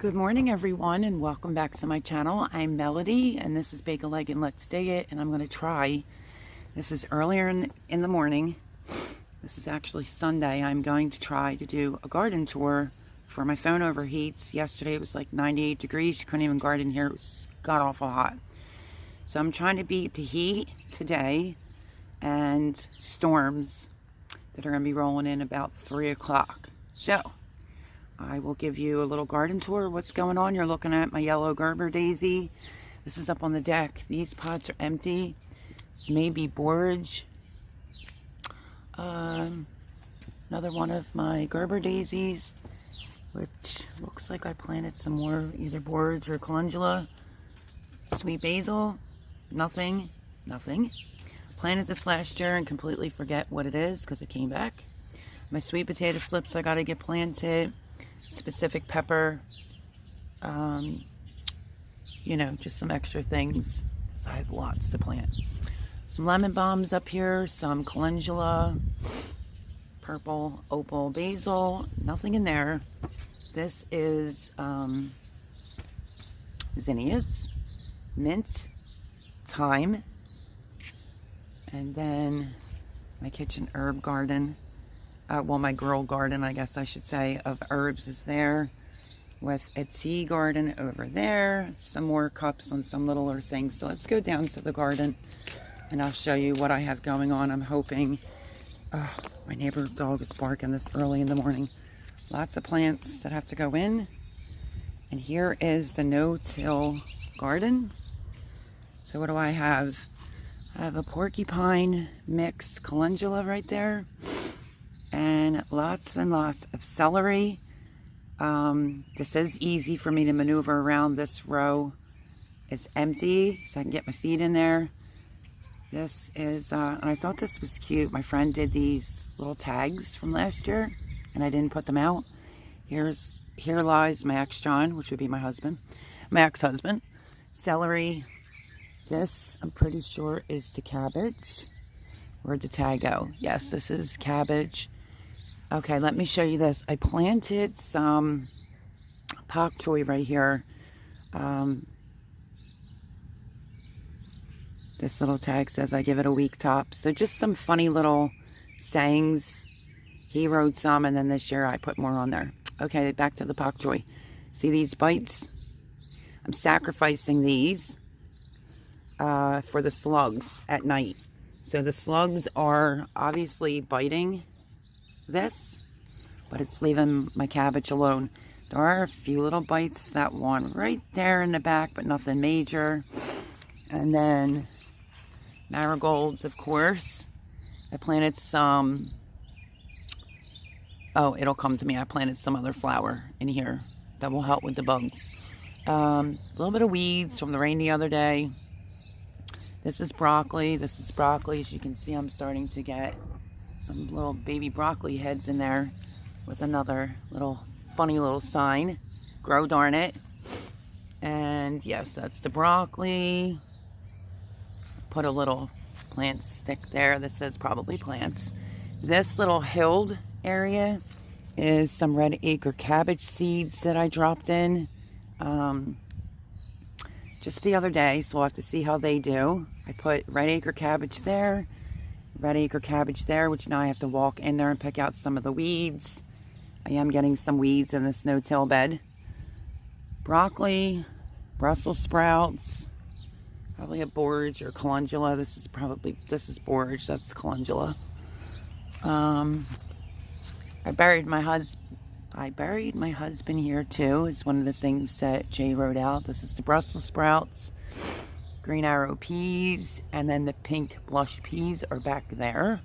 Good morning, everyone, and welcome back to my channel. I'm Melody, and this is Bake a Leg and Let's Dig It, and I'm going to try, this is earlier in the morning, this is actually Sunday, I'm going to try to do a garden tour before my phone overheats. Yesterday it was like 98 degrees, you couldn't even garden here, it was god-awful hot. So I'm trying to beat the heat today and storms that are going to be rolling in about 3 o'clock. So I will give you a little garden tour of what's going on. You're looking at my yellow Gerber daisy. This is up on the deck. These pots are empty. This may be borage. Another one of my Gerber daisies, which looks like I planted some more, either borage or calendula. Sweet basil, nothing. Planted this last year and completely forget what it is because it came back. My sweet potato slips I gotta get planted. Specific pepper, you know, just some extra things. So I have lots to plant. Some lemon balms up here, some calendula, purple opal basil, nothing in there. This is zinnias, mint, thyme, and then my kitchen herb garden. Well, my girl garden, I guess I should say, of herbs is there, with a tea garden over there, some more cups on some littler things. So let's go down to the garden and I'll show you what I have going on. I'm hoping, my neighbor's dog is barking this early in the morning. Lots of plants that have to go in. And here is the no-till garden. So what do I have? I have a porcupine mix calendula right there. And lots of celery. This is easy for me to maneuver around. This row is empty, so I can get my feet in there. This is, and I thought this was cute. My friend did these little tags from last year, and I didn't put them out. Here lies my ex-John, which would be my husband, my ex-husband. Celery. This, I'm pretty sure, is the cabbage. Where'd the tag go? Yes, this is cabbage. Okay, let me show you this. I planted some pak choi right here. This little tag says I give it a week top. So just some funny little sayings. He wrote some, and then this year I put more on there. Okay, back to the pak choi. See these bites? I'm sacrificing these for the slugs at night. So the slugs are obviously biting this, but it's leaving my cabbage alone. There are a few little bites, that one right there in the back, but nothing major. And then marigolds, of course. I planted some, oh, it'll come to me. I planted some other flower in here that will help with the bugs. A little bit of weeds from the rain the other day. This is broccoli. As you can see, I'm starting to get some little baby broccoli heads in there with another little funny little sign. Grow darn it. And yes, that's the broccoli. Put a little plant stick there that says probably plants. This little hilled area is some red acre cabbage seeds that I dropped in just the other day, so we'll have to see how they do. I put red acre cabbage there, which now I have to walk in there and pick out some of the weeds. I am getting some weeds in this no-till bed. Broccoli, Brussels sprouts, probably a borage or calendula. This is borage, that's calendula. I buried my husband here too. It's one of the things that Jay wrote out. This is the Brussels sprouts, green arrow peas, and then the pink blush peas are back there.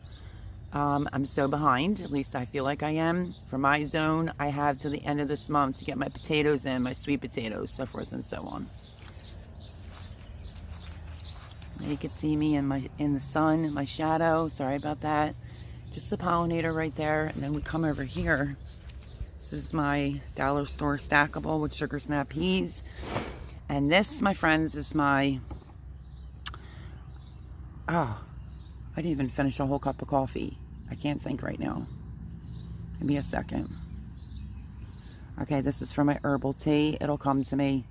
I'm so behind, at least I feel like I am. For my zone, I have to the end of this month to get my potatoes in, my sweet potatoes, so forth and so on. You can see me in the sun, in my shadow. Sorry about that. Just the pollinator right there. And then we come over here. This is my dollar store stackable with sugar snap peas. And this, my friends, is my... Oh, I didn't even finish a whole cup of coffee. I can't think right now. Give me a second. Okay, this is for my herbal tea. It'll come to me.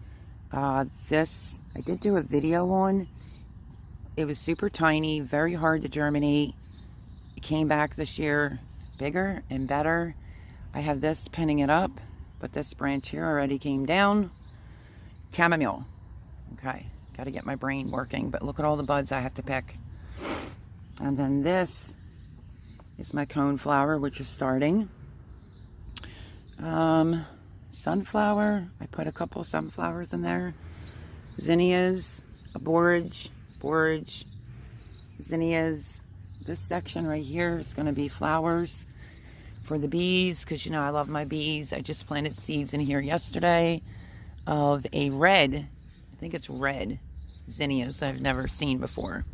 This, I did do a video on. It was super tiny, very hard to germinate. It came back this year bigger and better. I have this pinning it up, but this branch here already came down. Chamomile. Okay, got to get my brain working, but look at all the buds I have to pick. And then this is my coneflower, which is starting. Sunflower, I put a couple sunflowers in there. Zinnias, a borage, zinnias. This section right here is going to be flowers for the bees, because you know I love my bees. I just planted seeds in here yesterday of a red, I think it's red, zinnias I've never seen before.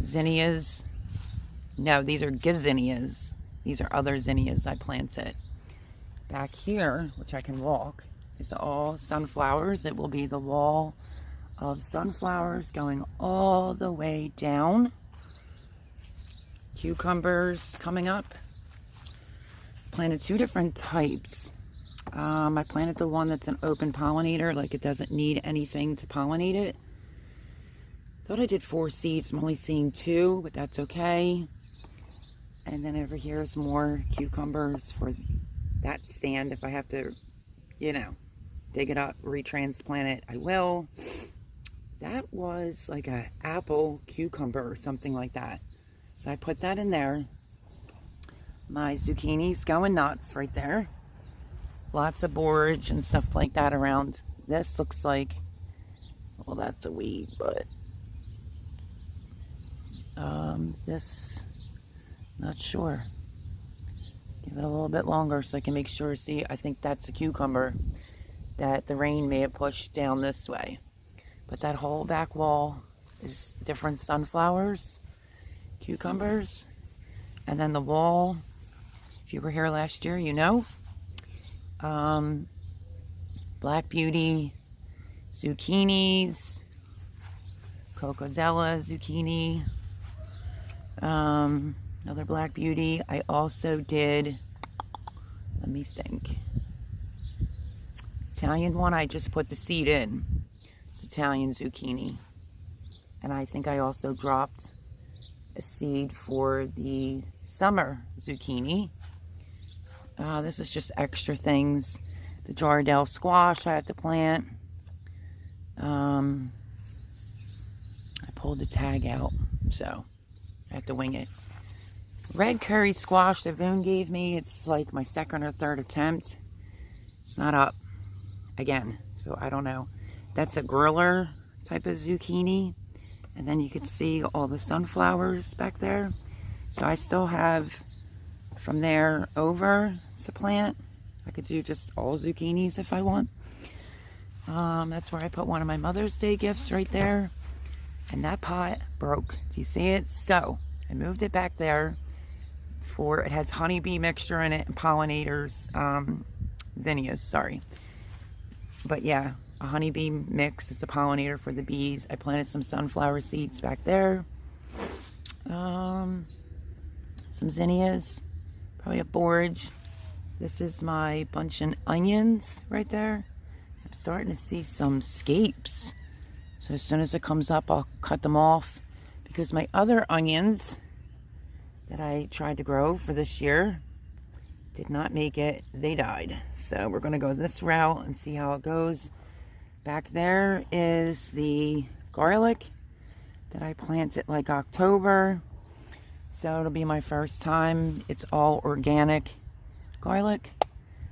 Zinnias, no, these are gazinias. These are other zinnias I planted. Back here, which I can walk, is all sunflowers. It will be the wall of sunflowers going all the way down. Cucumbers coming up. Planted two different types. I planted the one that's an open pollinator, like it doesn't need anything to pollinate it. Thought I did 4 seeds. I'm only seeing 2, but that's okay. And then over here is more cucumbers for that stand. If I have to, you know, dig it up, retransplant it, I will. That was like a apple cucumber or something like that. So I put that in there. My zucchini's going nuts right there. Lots of borage and stuff like that around. This looks like, well, that's a weed, but this, not sure. Give it a little bit longer so I can make sure. See, I think that's a cucumber that the rain may have pushed down this way. But that whole back wall is different sunflowers, cucumbers, and then the wall, if you were here last year, you know, Black Beauty, zucchinis, Cocozella zucchini, another Black Beauty. I also did, let me think, Italian one, I just put the seed in. It's Italian zucchini. And I think I also dropped a seed for the summer zucchini. This is just extra things. The Jardel squash I have to plant. I pulled the tag out, so I have to wing it. Red curry squash that Boone gave me, it's like my 2nd or 3rd attempt. It's not up again, so I don't know. That's a griller type of zucchini. And then you can see all the sunflowers back there. So I still have from there over to plant. I could do just all zucchinis if I want. That's where I put one of my Mother's Day gifts right there. And that pot broke. Do you see it? So I moved it back there for, it has honeybee mixture in it and pollinators, zinnias, sorry. But yeah, a honeybee mix is a pollinator for the bees. I planted some sunflower seeds back there. Some zinnias, probably a borage. This is my bunch of onions right there. I'm starting to see some scapes. So as soon as it comes up, I'll cut them off, because my other onions that I tried to grow for this year did not make it. They died. So we're going to go this route and see how it goes. Back there is the garlic that I planted like October. So it'll be my first time. It's all organic garlic.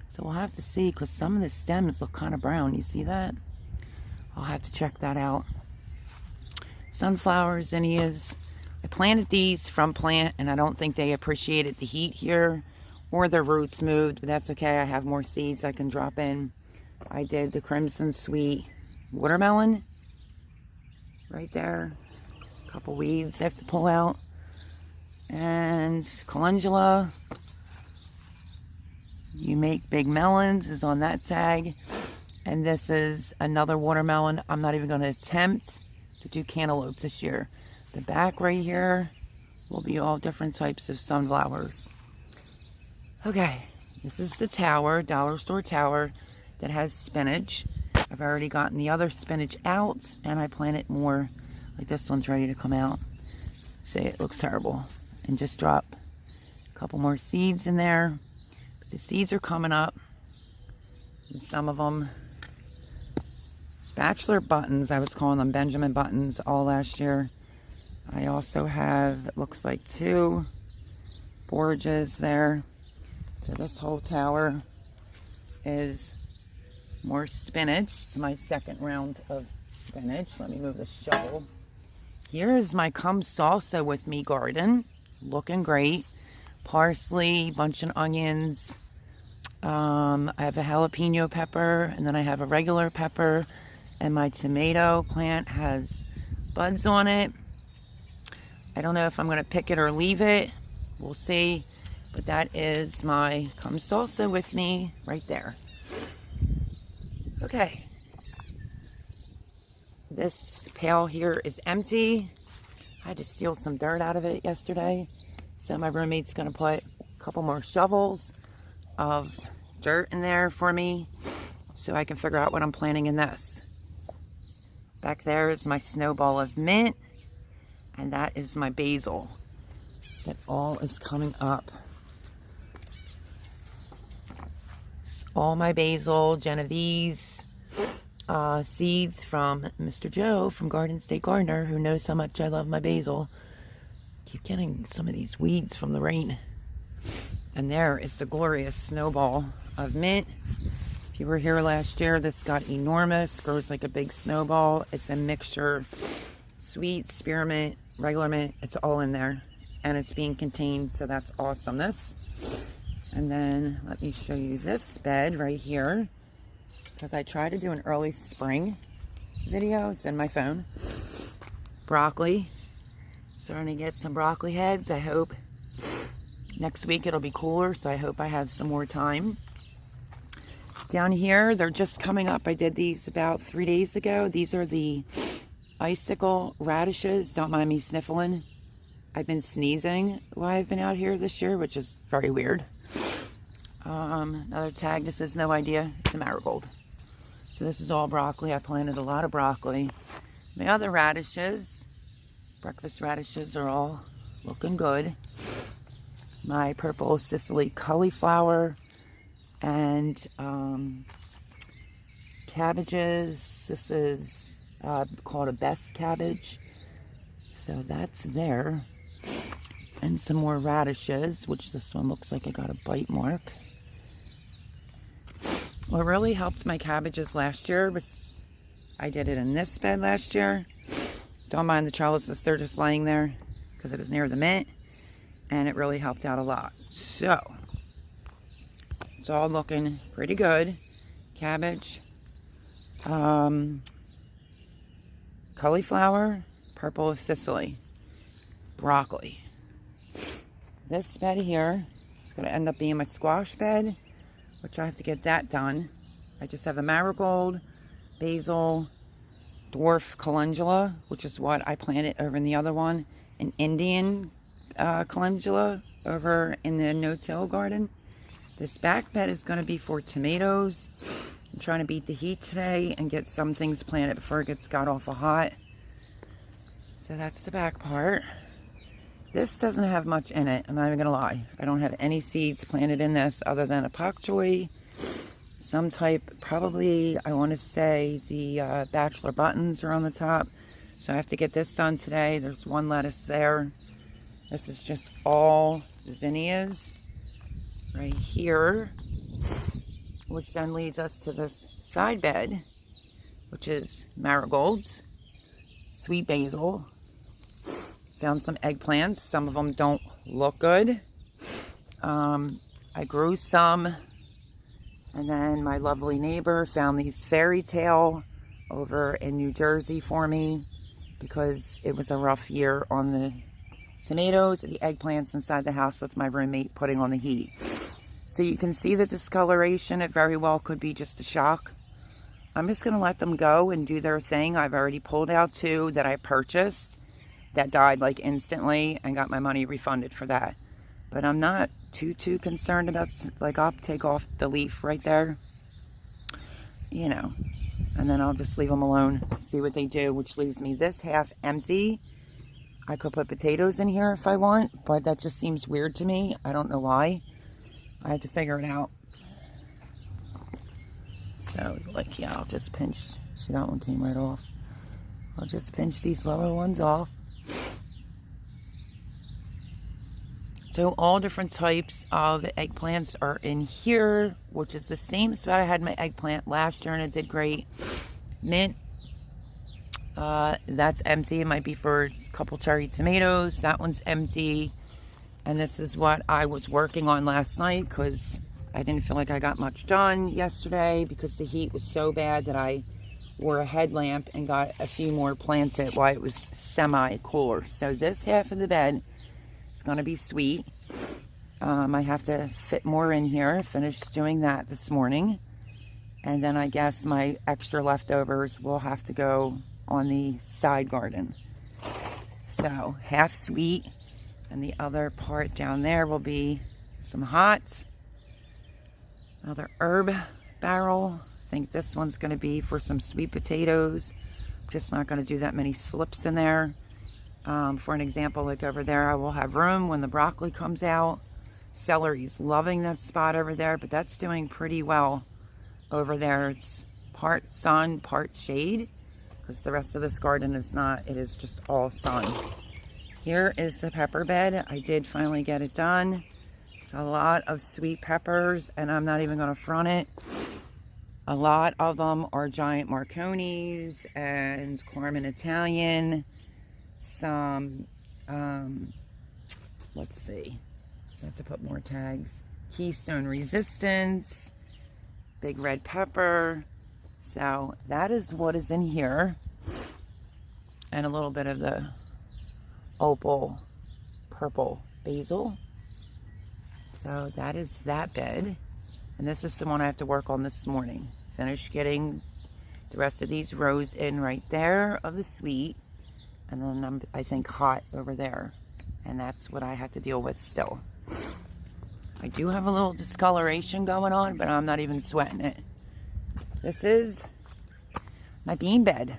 So we'll have to see, because some of the stems look kind of brown. You see that? I'll have to check that out. Sunflowers, zinnias. I planted these from plant, and I don't think they appreciated the heat here, or their roots moved, but that's okay. I have more seeds I can drop in. I did the Crimson Sweet watermelon right there. A couple weeds I have to pull out. And calendula. You Make Big Melons is on that tag. And this is another watermelon. I'm not even going to attempt to do cantaloupe this year. The back right here will be all different types of sunflowers. Okay, This is the tower, dollar store tower, that has spinach. I've already gotten the other spinach out, and I planted more. Like this one's ready to come out. See, it looks terrible. And just drop a couple more seeds in there. But the seeds are coming up. And some of them, bachelor buttons, I was calling them Benjamin buttons all last year. I also have, it looks like 2 borges there. So this whole tower is more spinach. It's my second round of spinach. Let me move the shovel. Here is my Come Salsa With Me garden. Looking great. Parsley, bunch of onions. I have a jalapeno pepper, and then I have a regular pepper. And my tomato plant has buds on it. I don't know if I'm going to pick it or leave it. We'll see. But that is my Come Salsa With Me right there. Okay. This pail here is empty. I had to steal some dirt out of it yesterday. So my roommate's going to put a couple more shovels of dirt in there for me so I can figure out what I'm planting in this. Back there is my snowball of mint. And that is my basil. That all is coming up. All my basil, Genovese, seeds from Mr. Joe from Garden State Gardener, who knows how much I love my basil. Keep getting some of these weeds from the rain. And there is the glorious snowball of mint. If you were here last year, this got enormous, grows like a big snowball. It's a mixture, sweet, spearmint, regular mint, it's all in there. And it's being contained, so that's awesomeness. And then let me show you this bed right here, because I tried to do an early spring video. It's in my phone. Broccoli. Starting to get some broccoli heads. I hope next week it'll be cooler, so I hope I have some more time. Down here, they're just coming up. I did these about 3 days ago. These are the icicle radishes. Don't mind me sniffling. I've been sneezing while I've been out here this year, which is very weird. Another tag, this is no idea. It's a marigold. So this is all broccoli. I planted a lot of broccoli. My other radishes, breakfast radishes, are all looking good. My purple Sicily cauliflower and cabbages. This is called a best cabbage. So that's there. And some more radishes, which this one looks like I got a bite mark. What really helped my cabbages last year was I did it in this bed last year. Don't mind the trellises, they're just laying there because it was near the mint. And it really helped out a lot. So, it's all looking pretty good. Cabbage, cauliflower, purple of Sicily, broccoli. This bed here is going to end up being my squash bed, which I have to get that done. I just have a marigold, basil, dwarf calendula, which is what I planted over in the other one, an Indian calendula over in the no-till garden. This back bed is going to be for tomatoes. I'm trying to beat the heat today and get some things planted before it gets got awful hot. So that's the back part. This doesn't have much in it, I'm not even gonna lie. I don't have any seeds planted in this other than a pak choi, some type, probably, I want to say the bachelor buttons are on the top. So I have to get this done today. There's one lettuce there. This is just all zinnias right here, which then leads us to this side bed, which is marigolds, sweet basil. Found some eggplants. Some of them don't look good. I grew some. And then my lovely neighbor found these fairy tale over in New Jersey for me because it was a rough year on the tomatoes, the eggplants inside the house with my roommate putting on the heat. So you can see the discoloration. It very well could be just a shock. I'm just going to let them go and do their thing. I've already pulled out 2 that I purchased that died like instantly and got my money refunded for that. But I'm not too concerned about, like, I'll take off the leaf right there, you know, and then I'll just leave them alone, see what they do, which leaves me this half empty. I could put potatoes in here if I want, but that just seems weird to me. I don't know why. I have to figure it out. So, like, yeah, I'll just pinch. See, that one came right off. I'll just pinch these lower ones off. So all different types of eggplants are in here, which is the same spot I had my eggplant last year, and it did great. Mint, that's empty. It might be for a couple cherry tomatoes. That one's empty. And this is what I was working on last night because I didn't feel like I got much done yesterday because the heat was so bad that I wore a headlamp and got a few more plants in while it was semi-cooler. So this half of the bed, it's going to be sweet. I have to fit more in here. Finished doing that this morning. And then I guess my extra leftovers will have to go on the side garden. So half sweet. And the other part down there will be some hot. Another herb barrel. I think this one's going to be for some sweet potatoes. I'm just not going to do that many slips in there. For an example, like over there, I will have room when the broccoli comes out. Celery's loving that spot over there, but that's doing pretty well over there. It's part sun, part shade, because the rest of this garden is not. It is just all sun. Here is the pepper bed. I did finally get it done. It's a lot of sweet peppers, and I'm not even going to front it. A lot of them are giant Marconis and Carmen Italian. Some, let's see, I have to put more tags. Keystone Resistance, big red pepper. So that is what is in here. And a little bit of the opal purple basil. So that is that bed. And this is the one I have to work on this morning. Finish getting the rest of these rows in right there of the sweet. And then I think hot over there. And that's what I have to deal with still. I do have a little discoloration going on, but I'm not even sweating it. This is my bean bed.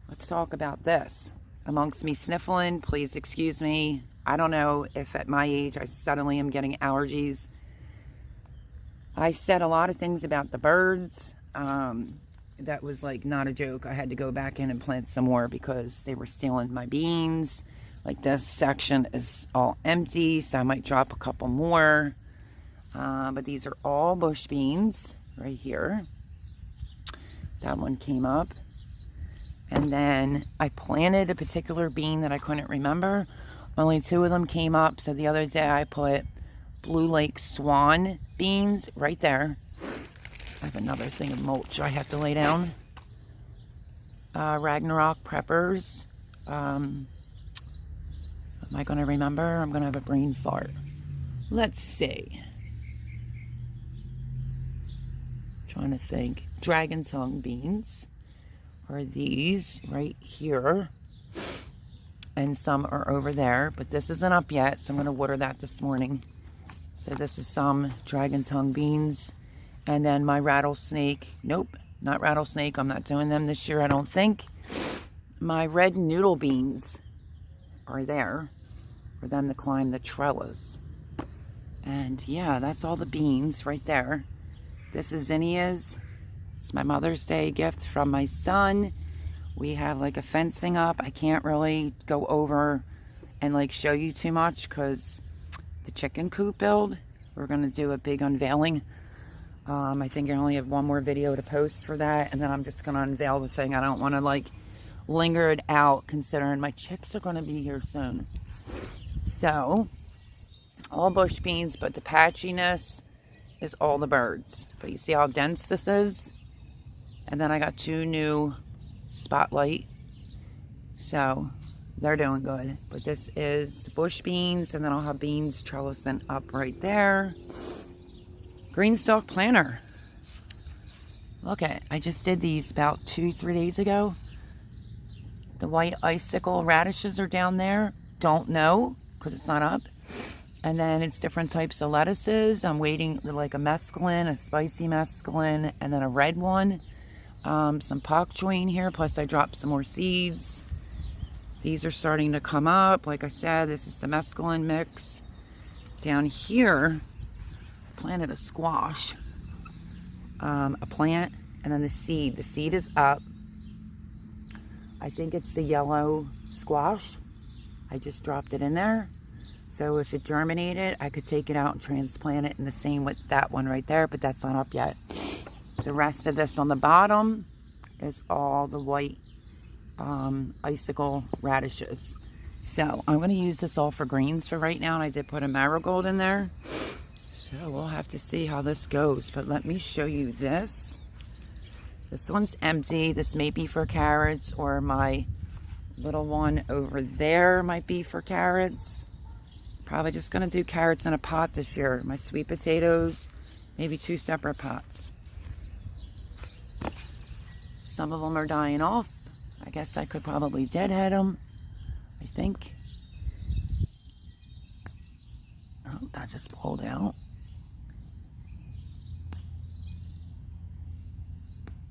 Let's talk about this. Amongst me sniffling, please excuse me. I don't know if at my age I suddenly am getting allergies. I said a lot of things about the birds. That was like not a joke. I had to go back in and plant some more because they were stealing my beans. Like this section is all empty, so I might drop a couple more. But these are all bush beans right here. That one came up. And then I planted a particular bean that I couldn't remember. Only 2 of them came up. So the other day I put Blue Lake Swan beans right there. I have another thing of mulch I have to lay down. Ragnarok peppers. Am I going to remember? I'm going to have a brain fart. Let's see. Trying to think. Dragon tongue beans are these right here. And some are over there. But this isn't up yet, so I'm going to water that this morning. So this is some dragon tongue beans. And then my rattlesnake. Nope, not rattlesnake. I'm not doing them this year, I don't think. My red noodle beans are there for them to climb the trellis. And yeah, that's all the beans right there. This is zinnias. It's my Mother's Day gift from my son. We have like a fencing up. I can't really go over and like show you too much because the chicken coop build. We're going to do a big unveiling. I think I only have one more video to post for that, and then I'm just going to unveil the thing. I don't want to like linger it out considering my chicks are going to be here soon. So, all bush beans, but the patchiness is all the birds. But you see how dense this is? And then I got 2 new spotlight. So, they're doing good. But this is the bush beans, and then I'll have beans trellising up right there. Greenstalk planter. Look at, I just did these about 2-3 days ago. The white icicle radishes are down there. Don't know, because it's not up. And then it's different types of lettuces. I'm waiting like a mesclun, a spicy mesclun, and then a red one. Some pak choy in here, plus I dropped some more seeds. These are starting to come up. Like I said, this is the mesclun mix. Down here, I planted a squash, a plant, and then the seed. The seed is up. I think it's the yellow squash. I just dropped it in there. So if it germinated, I could take it out and transplant it, and the same with that one right there, but that's not up yet. The rest of this on the bottom is all the white icicle radishes. So I'm going to use this all for greens for right now, and I did put a marigold in there. So we'll have to see how this goes, but let me show you this. This one's empty. This may be for carrots, or my little one over there might be for carrots. Probably just going to do carrots in a pot this year. My sweet potatoes, maybe 2 separate pots. Some of them are dying off. I guess I could probably deadhead them, I think. Oh, that just pulled out.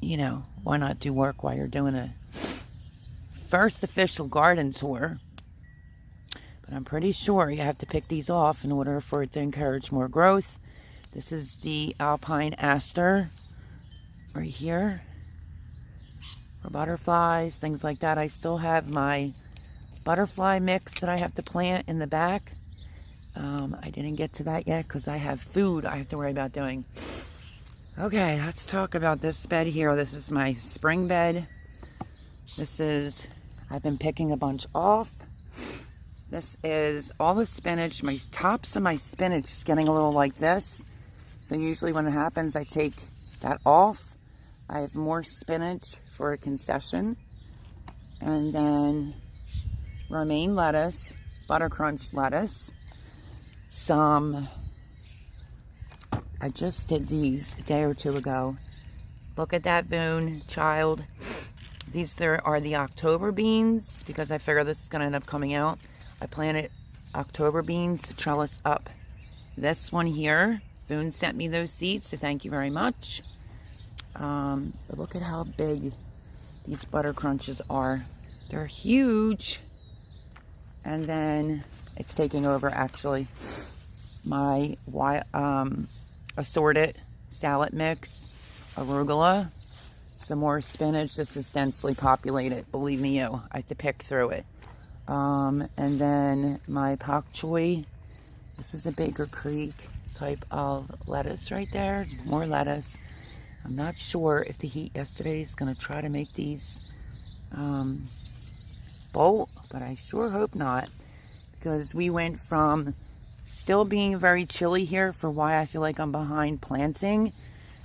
You know, why not do work while you're doing a first official garden tour? But I'm pretty sure you have to pick these off in order for it to encourage more growth. This is the alpine aster right here for butterflies, things like that. I still have my butterfly mix that I have to plant in the back. I didn't get to that yet because I have food I have to worry about doing. Okay, let's talk about this bed here. This is my spring bed. This is, I've been picking a bunch off. This is all the spinach. My tops of my spinach is getting a little like this. So usually when it happens, I take that off. I have more spinach for a concession. And then romaine lettuce, butter crunch lettuce. Some, I just did these a day or two ago. Look at that, Boone, child. These there are the October beans, because I figure this is going to end up coming out. I planted October beans to trellis up this one here. Boone sent me those seeds, so thank you very much. But look at how big these butter crunches are. They're huge. And then it's taking over, actually, my assorted salad mix, arugula, some more spinach. This is densely populated, believe me you. I have to pick through it. And then my pak choy. This is a Baker Creek type of lettuce right there. More lettuce. I'm not sure if the heat yesterday is going to try to make these bolt, but I sure hope not, because we went from still being very chilly here for why I feel like I'm behind planting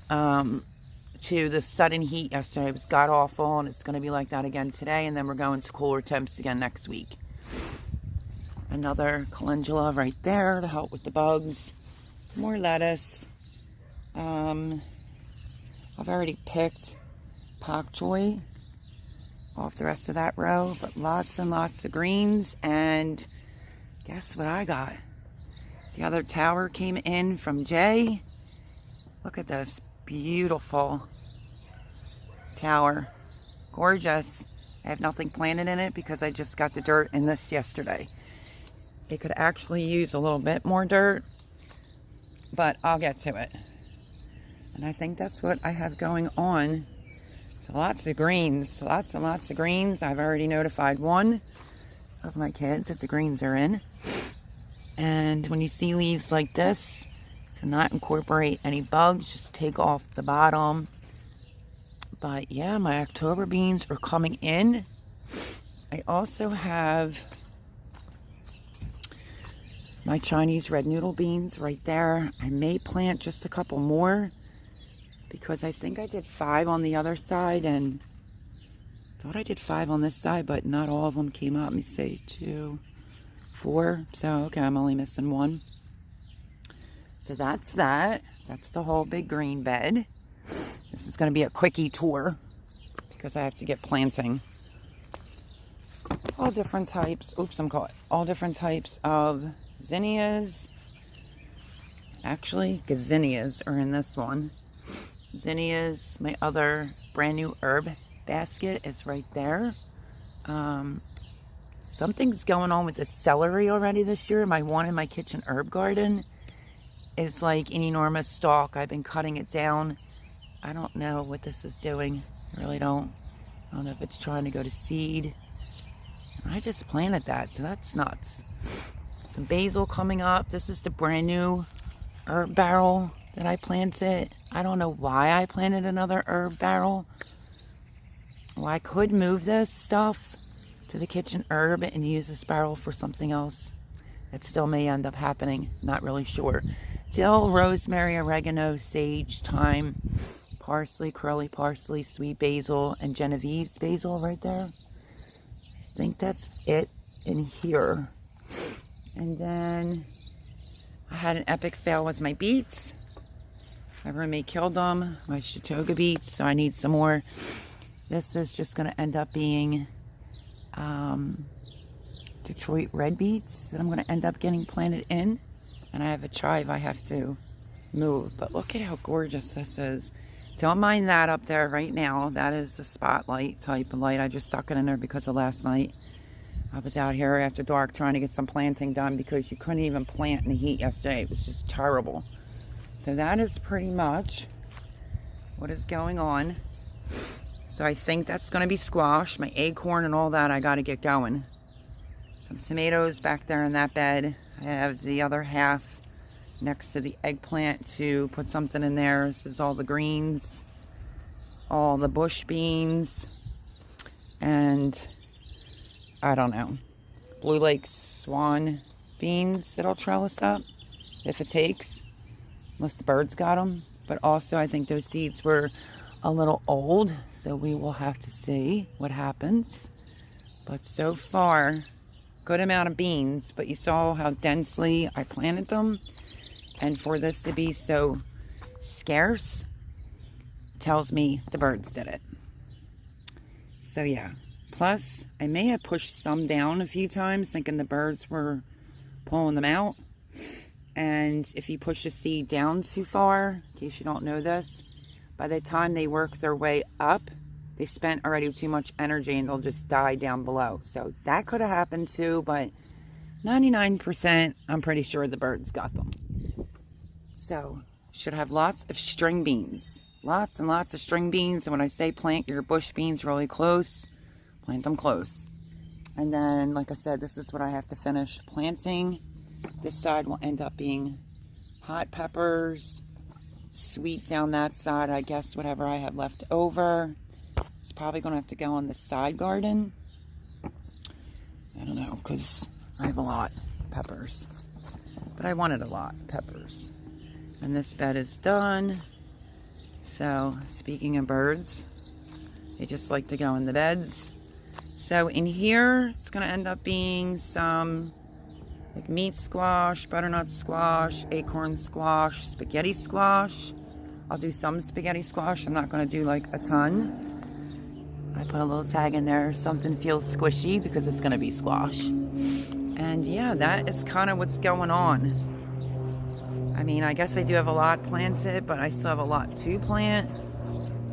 to the sudden heat yesterday. It was god-awful, and it's going to be like that again today, and then we're going to cooler temps again next week. Another calendula right there to help with the bugs. More lettuce. I've already picked pak choy off the rest of that row, but lots and lots of greens. And guess what I got? The other tower came in from Jay. Look at this beautiful tower. Gorgeous. I have nothing planted in it because I just got the dirt in this yesterday. It could actually use a little bit more dirt, but I'll get to it. And I think that's what I have going on. So lots of greens, lots and lots of greens. I've already notified one of my kids that the greens are in. And when you see leaves like this, to not incorporate any bugs, just take off the bottom. But yeah, my October beans are coming in. I also have my Chinese red noodle beans right there. I may plant just a couple more because I think I did 5 on the other side, and thought I did 5 on this side, but not all of them came out. Let me see, 2, 4. So, okay, I'm only missing 1. So that's that. That's the whole big green bed. This is going to be a quickie tour because I have to get planting. All different types. Oops, I'm caught. All different types of zinnias. Actually, gazinias are in this one. Zinnias, my other brand new herb basket is right there. Something's going on with the celery already this year. My one in my kitchen herb garden is like an enormous stalk. I've been cutting it down. I don't know what this is doing. I really don't. I don't know if it's trying to go to seed. I just planted that, so that's nuts. Some basil coming up. This is the brand new herb barrel that I planted. I don't know why I planted another herb barrel. Well, I could move this stuff to the kitchen herb and use this barrel for something else. That still may end up happening. Not really sure. Dill, rosemary, oregano, sage, thyme, parsley, curly parsley, sweet basil, and Genovese basil right there. I think that's it in here. And then I had an epic fail with my beets. My roommate killed them, my Chautauqua beets, so I need some more. This is just going to end up being Detroit red beets that I'm going to end up getting planted in. And I have a chive I have to move. But look at how gorgeous this is. Don't mind that up there right now. That is a spotlight type of light. I just stuck it in there because of last night. I was out here after dark trying to get some planting done because you couldn't even plant in the heat yesterday. It was just terrible. So that is pretty much what is going on. So I think that's going to be squash. My acorn and all that, I got to get going. Some tomatoes back there in that bed. I have the other half next to the eggplant to put something in there. This is all the greens, all the bush beans, and I don't know, Blue Lake Swan beans that I'll trellis up if it takes. Unless the birds got them. But also I think those seeds were a little old, so we will have to see what happens. But so far, good amount of beans, but you saw how densely I planted them. And for this to be so scarce tells me the birds did it. So yeah. Plus, I may have pushed some down a few times thinking the birds were pulling them out. And if you push a seed down too far, in case you don't know this, by the time they work their way up, they spent already too much energy and they'll just die down below. So that could have happened too, but 99%, I'm pretty sure the birds got them. So, should have lots of string beans. Lots and lots of string beans. And when I say plant your bush beans really close, plant them close. And then, like I said, this is what I have to finish planting. This side will end up being hot peppers, sweet down that side, I guess whatever I have left over. It's probably going to have to go on the side garden. I don't know, because I have a lot of peppers. But I wanted a lot of peppers. And this bed is done. So, speaking of birds, they just like to go in the beds. So in here, it's going to end up being some like meat squash, butternut squash, acorn squash, spaghetti squash. I'll do some spaghetti squash. I'm not going to do like a ton. I put a little tag in there. Something feels squishy because it's going to be squash. And yeah, that is kind of what's going on. I mean, I guess I do have a lot planted, but I still have a lot to plant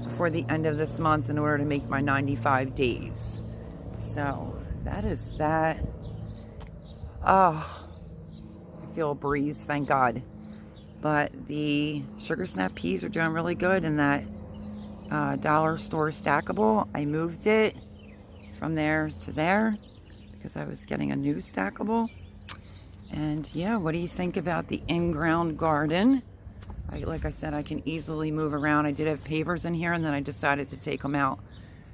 before the end of this month in order to make my 95 days. So that is that. Oh, I feel a breeze, thank God. But the sugar snap peas are doing really good in that dollar store stackable. I moved it from there to there because I was getting a new stackable. And yeah, what do you think about the in-ground garden? Like I said, I can easily move around. I did have pavers in here and then I decided to take them out.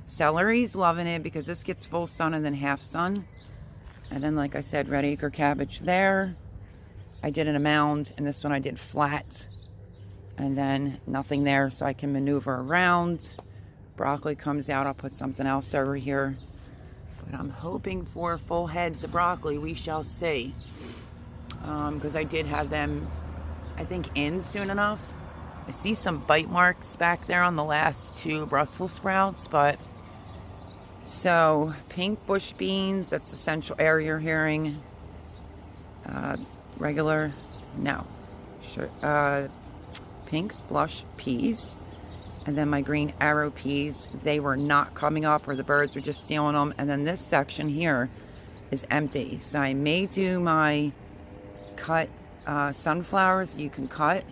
Celery's loving it because this gets full sun and then half sun. And then, like I said, red acre cabbage there. I did in a mound, and this one I did flat. And then nothing there, so I can maneuver around. Broccoli comes out, I'll put something else over here. But I'm hoping for full heads of broccoli. We shall see. Because I did have them, I think, in soon enough. I see some bite marks back there on the last two Brussels sprouts, but... So, pink bush beans, that's the central area you're hearing. Regular, no. pink blush peas. And then my green arrow peas, they were not coming up, or the birds were just stealing them. And then this section here is empty. So I may do my cut sunflowers you can cut,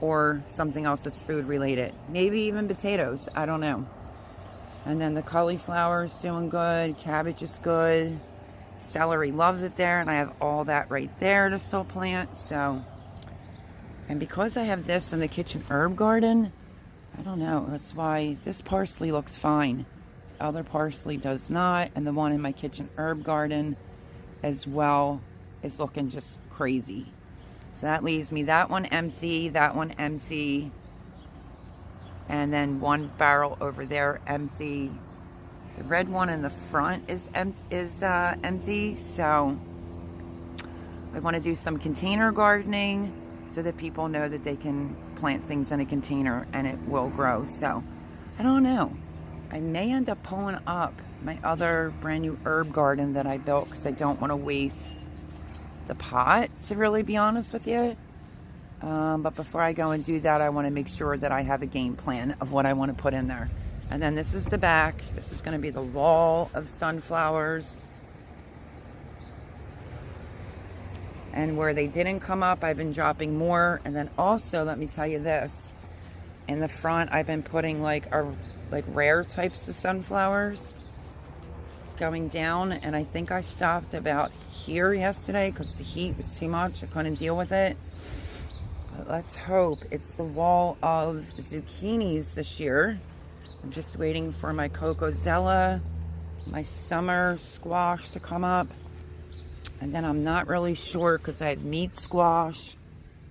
or something else that's food related. Maybe even potatoes, I don't know. And then the cauliflower is doing good, cabbage is good, celery loves it there, and I have all that right there to still plant. So, and because I have this in the kitchen herb garden, I don't know, that's why this parsley looks fine. Other parsley does not, and the one in my kitchen herb garden as well is looking just crazy. So that leaves me that one empty, and then one barrel over there empty. The red one in the front is empty, so I want to do some container gardening so that people know that they can plant things in a container and it will grow. So I don't know, I may end up pulling up my other brand new herb garden that I built because I don't want to waste the pot, to really be honest with you. But before I go and do that, I want to make sure that I have a game plan of what I want to put in there. And then this is the back. This is going to be the wall of sunflowers. And where they didn't come up, I've been dropping more. And then also, let me tell you this, in the front, I've been putting like rare types of sunflowers going down. And I think I stopped about here yesterday because the heat was too much. I couldn't deal with it. But let's hope it's the wall of zucchinis this year. I'm just waiting for my cocozella, my summer squash to come up. And then I'm not really sure because I have meat squash.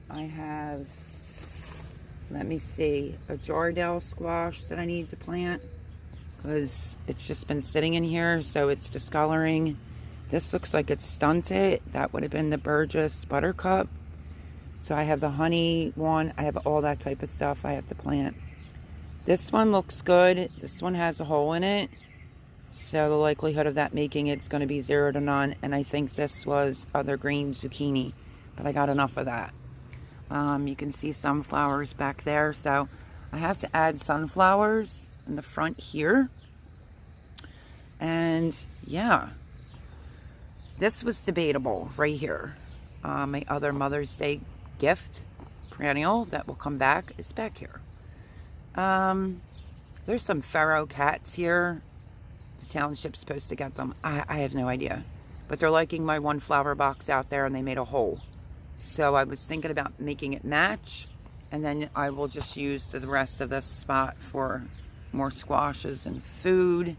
I have, let me see, a Jardel squash that I need to plant because it's just been sitting in here, so it's discoloring. This looks like it's stunted. That would have been the Burgess buttercup. So I have the honey one. I have all that type of stuff I have to plant. This one looks good. This one has a hole in it. So the likelihood of that making it's going to be 0 to none. And I think this was other green zucchini. But I got enough of that. You can see sunflowers back there. So I have to add sunflowers in the front here. And yeah. This was debatable right here. My other Mother's Day gift perennial that will come back is back here. There's some pharaoh cats here. The township's supposed to get them. I have no idea. But they're liking my one flower box out there, and they made a hole. So I was thinking about making it match, and then I will just use the rest of this spot for more squashes and food.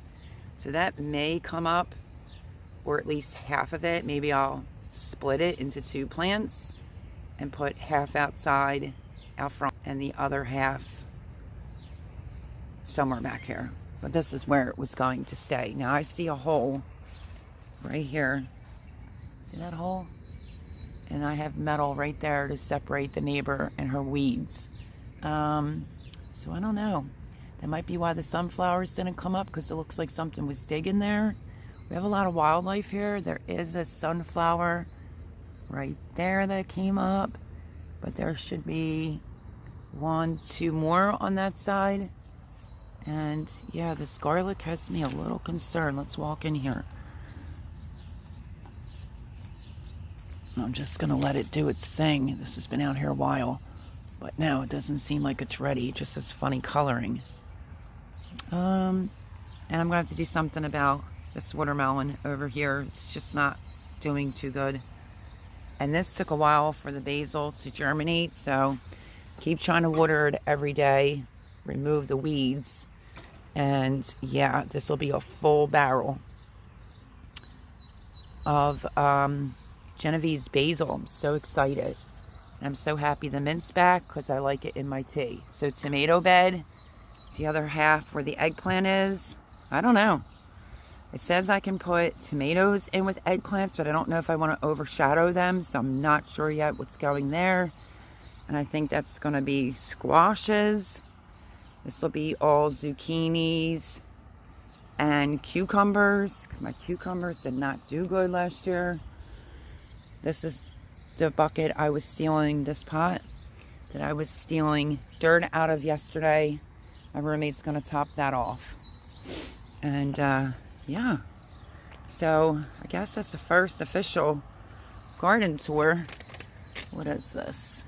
So that may come up, or at least half of it. Maybe I'll split it into 2 plants and put half outside out front and the other half somewhere back here. But this is where it was going to stay. Now I see a hole right here. See that hole? And I have metal right there to separate the neighbor and her weeds. So I don't know. That might be why the sunflowers didn't come up, because it looks like something was digging there. We have a lot of wildlife here. There is a sunflower right there that came up, but there should be 1, 2 more on that side. And yeah, this garlic has me a little concerned. Let's walk in here. I'm just gonna let it do its thing. This has been out here a while, but now it doesn't seem like it's ready. It just has funny coloring. And I'm gonna have to do something about this watermelon over here. It's just not doing too good. And this took a while for the basil to germinate, so keep trying to water it every day, remove the weeds, and yeah, this will be a full barrel of Genovese basil. I'm so excited. And I'm so happy the mint's back because I like it in my tea. So tomato bed, the other half where the eggplant is, I don't know. It says I can put tomatoes in with eggplants, but I don't know if I want to overshadow them, so I'm not sure yet what's going there. And I think that's going to be squashes. This will be all zucchinis and cucumbers. My cucumbers did not do good last year. This is the bucket I was stealing, this pot that I was stealing dirt out of yesterday. My roommate's gonna top that off. And yeah, so I guess that's the first official garden tour. What is this?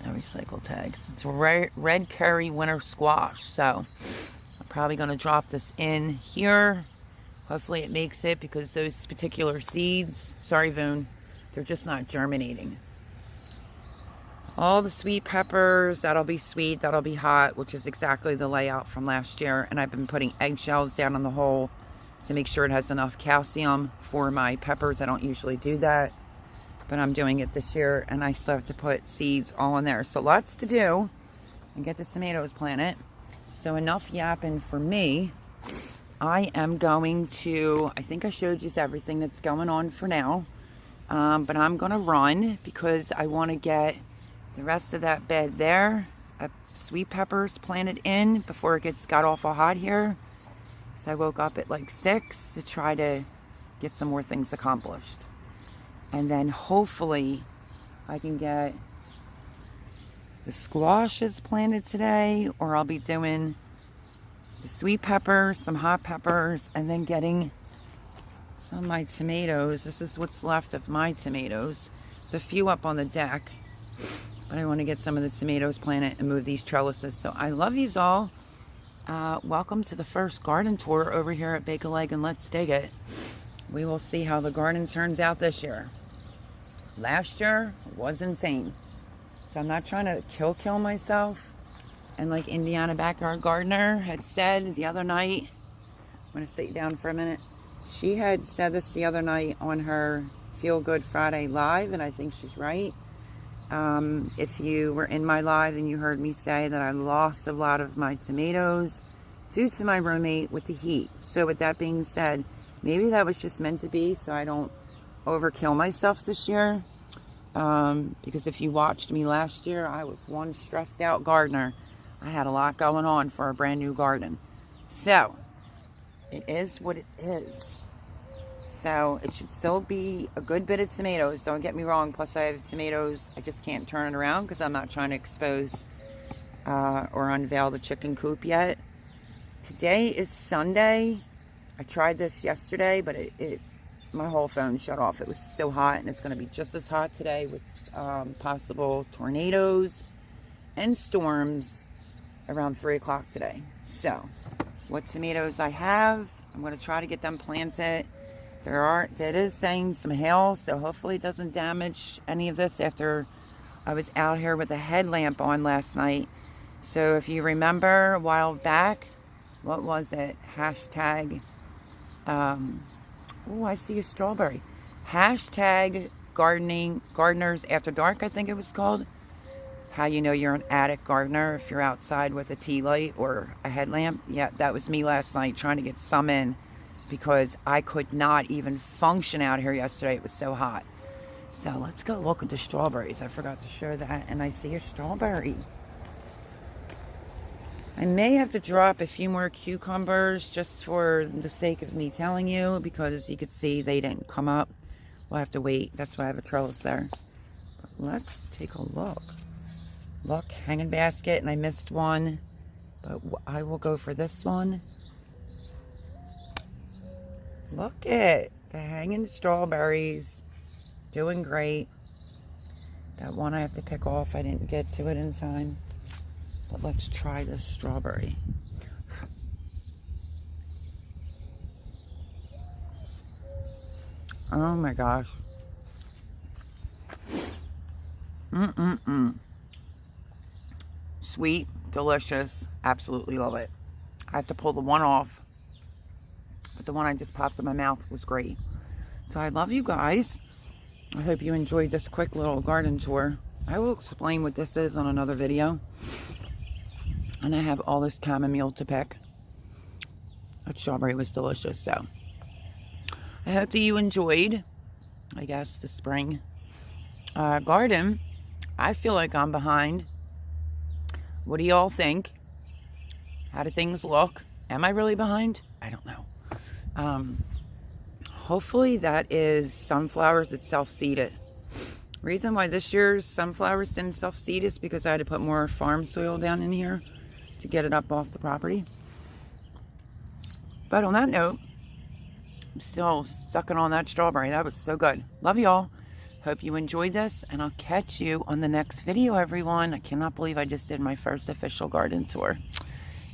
Recycle tags. It's a red curry winter squash. So I'm probably gonna drop this in here. Hopefully it makes it, because those particular seeds, sorry Voon, they're just not germinating. All the sweet peppers, that'll be sweet, that'll be hot, which is exactly the layout from last year. And I've been putting eggshells down in the hole to make sure it has enough calcium for my peppers. I don't usually do that, but I'm doing it this year, and I still have to put seeds all in there. So lots to do and get the tomatoes planted. So enough yapping for me. I am going to, I think I showed you everything that's going on for now, but I'm going to run because I want to get the rest of that bed there, sweet peppers planted in before it got awful hot here. So I woke up at like 6 to try to get some more things accomplished. And then hopefully I can get the squashes planted today, or I'll be doing the sweet peppers, some hot peppers, and then getting some of my tomatoes. This is what's left of my tomatoes. There's a few up on the deck, but I want to get some of the tomatoes planted and move these trellises. So I love yous all. Welcome to the first garden tour over here at Bake a Leg and Let's Dig It. We will see how the garden turns out this year. Last year was insane. So I'm not trying to kill myself. And like Indiana Backyard Gardener had said the other night, I'm going to sit down for a minute. She had said this the other night on her Feel Good Friday live, and I think she's right. If you were in my live and you heard me say that I lost a lot of my tomatoes due to my roommate with the heat. So with that being said, maybe that was just meant to be so I don't overkill myself this year. Because if you watched me last year, I was one stressed out gardener. I had a lot going on for a brand new garden. So, it is what it is. So, it should still be a good bit of tomatoes. Don't get me wrong. Plus, I have tomatoes. I just can't turn it around because I'm not trying to expose or unveil the chicken coop yet. Today is Sunday. I tried this yesterday, but my whole phone shut off. It was so hot, and it's going to be just as hot today with possible tornadoes and storms around 3 o'clock today. So, what tomatoes I have, I'm going to try to get them planted. It is saying some hail, so hopefully it doesn't damage any of this after I was out here with a headlamp on last night. So if you remember a while back, what was it? Hashtag, oh, I see a strawberry. Hashtag gardeners after dark, I think it was called. How you know you're an attic gardener if you're outside with a tea light or a headlamp. Yeah, that was me last night trying to get some in because I could not even function out here yesterday. It was so hot. So let's go look at the strawberries. I forgot to show that, and I see a strawberry. I may have to drop a few more cucumbers just for the sake of me telling you, because you could see they didn't come up. We'll have to wait. That's why I have a trellis there. But let's take a look. Look, hanging basket, and I missed one, but I will go for this one. Look at the hanging strawberries, doing great. That one I have to pick off. I didn't get to it in time, but let's try this strawberry. Oh my gosh. Sweet, delicious, absolutely love it. I have to pull the one off, but the one I just popped in my mouth was great. So I love you guys. I hope you enjoyed this quick little garden tour. I will explain what this is on another video. And I have all this chamomile to pick. That strawberry was delicious, so I hope that you enjoyed, I guess, the spring garden. I feel like I'm behind. What do y'all think? How do things look? Am I really behind? I don't know. hopefully that is sunflowers that self-seeded. Reason why this year's sunflowers didn't self-seed is because I had to put more farm soil down in here to get it up off the property. But on that note, I'm still sucking on that strawberry. That was so good. Love y'all. Hope you enjoyed this, and I'll catch you on the next video, everyone. I cannot believe I just did my first official garden tour.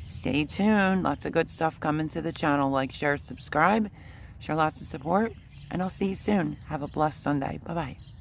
Stay tuned. Lots of good stuff coming to the channel. Like, share, subscribe. Share lots of support, and I'll see you soon. Have a blessed Sunday. Bye-bye.